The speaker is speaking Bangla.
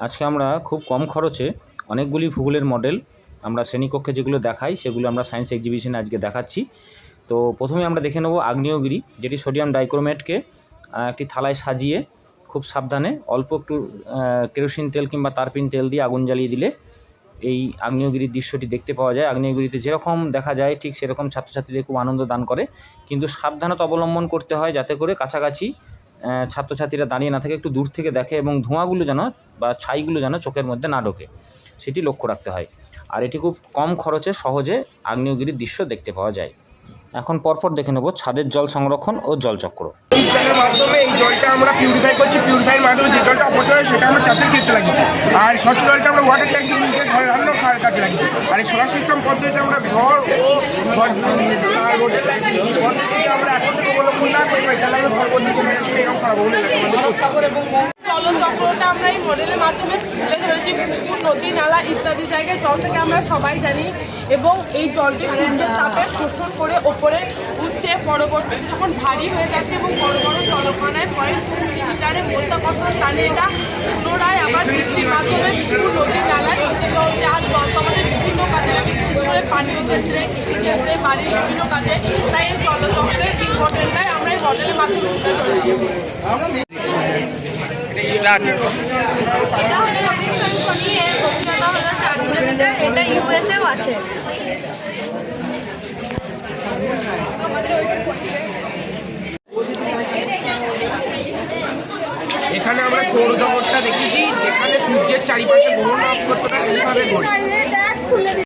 আজকে আমরা খুব কম খরচে অনেকগুলি ভূগোলের মডেল আমরা শ্রেণীকক্ষে যেগুলো দেখাই সেগুলো আমরা সায়েন্স এক্সিবিশনে আজকে দেখাচ্ছি। তো প্রথমে আমরা দেখে নেব আগ্নেয়গিরি, যেটি সোডিয়াম ডাইক্রোমেটকে একটি থালায় সাজিয়ে খুব সাবধানে অল্প একটু কেরোসিন তেল কিংবা তারপিন তেল দিয়ে আগুন জ্বালিয়ে দিলে এই আগ্নেয়গিরির দৃশ্যটি দেখতে পাওয়া যায়। আগ্নেয়গিরিতে যেরকম দেখা যায় ঠিক সেরকম ছাত্রছাত্রীদের খুব আনন্দ দান করে, কিন্তু সাবধানতা অবলম্বন করতে হয় যাতে করে কাছাকাছি ছাত্রছাত্রীরা দাঁড়িয়ে না থাকে, একটু দূর থেকে দেখে এবং ধোঁয়াগুলো যেন বা ছাইগুলো যেন চোখের মধ্যে না ঢোকে সেটি লক্ষ্য রাখতে হয়। আর এটি খুব কম খরচে সহজে আগ্নেয়গিরির দৃশ্য দেখতে পাওয়া যায়। এখন পরপর দেখে নেব ছাদের জল সংরক্ষণ ও জলচক্র। জলের মাধ্যমে এই জলটা আমরা পিউরিফাই করছি, পিউরিফাইয়ের মাধ্যমে যে জলটা অপচয় হয় সেটা আমরা চাষের ক্ষেত্রে লাগিয়েছি। আর স্বচ্ছ জলটা আমরা ওয়াটার ট্যাঙ্ক নিজে ঘরে রান্না খাওয়ার কাছে লাগিয়েছি। আর এই সোলার সিস্টেম পদ্ধতিতে আমরা ঘর ও আমরা এখন থেকে অবলম্বন না করতে পারি, তাহলে আমরা পরবর্তীতে এরকম খারাপ হলে জলচক্রটা আমরা এই মডেলের মাধ্যমে তুলে ধরেছি। পুকুর, নদী, নালা ইত্যাদি জায়গায় জল থেকে আমরা সবাই জানি, এবং এই জলটি সূর্যের তাপে শোষণ করে ওপরে উঠছে, পরবর্তীতে যখন ভারী হয়ে যাচ্ছে এবং বড় বড় জলকণায় পয়েন্ট মিটারে মধ্যাকর্ষণ টানে এটা পুনরায় আবার বৃষ্টির মাধ্যমে পুকুর, নদী, নালায় হতে চলছে। আর জল তো আমাদের বিভিন্ন কাজে লাগে, বিশেষ করে পানীয় ক্ষেত্রে, কৃষিক্ষেত্রে, বাড়ির বিভিন্ন কাজে। তাই এই জলচক্রের ইম্পর্টেন্টটাই আমরা এই মডেলের মাধ্যমে তুলে ধরেছি। এটা ইউএসএও আছে। এখানে আমরা সৌরজগৎটা দেখেছি, যেখানে সূর্যের চারিপাশে গ্রহ নক্ষত্রটা কিভাবে ঘোরে।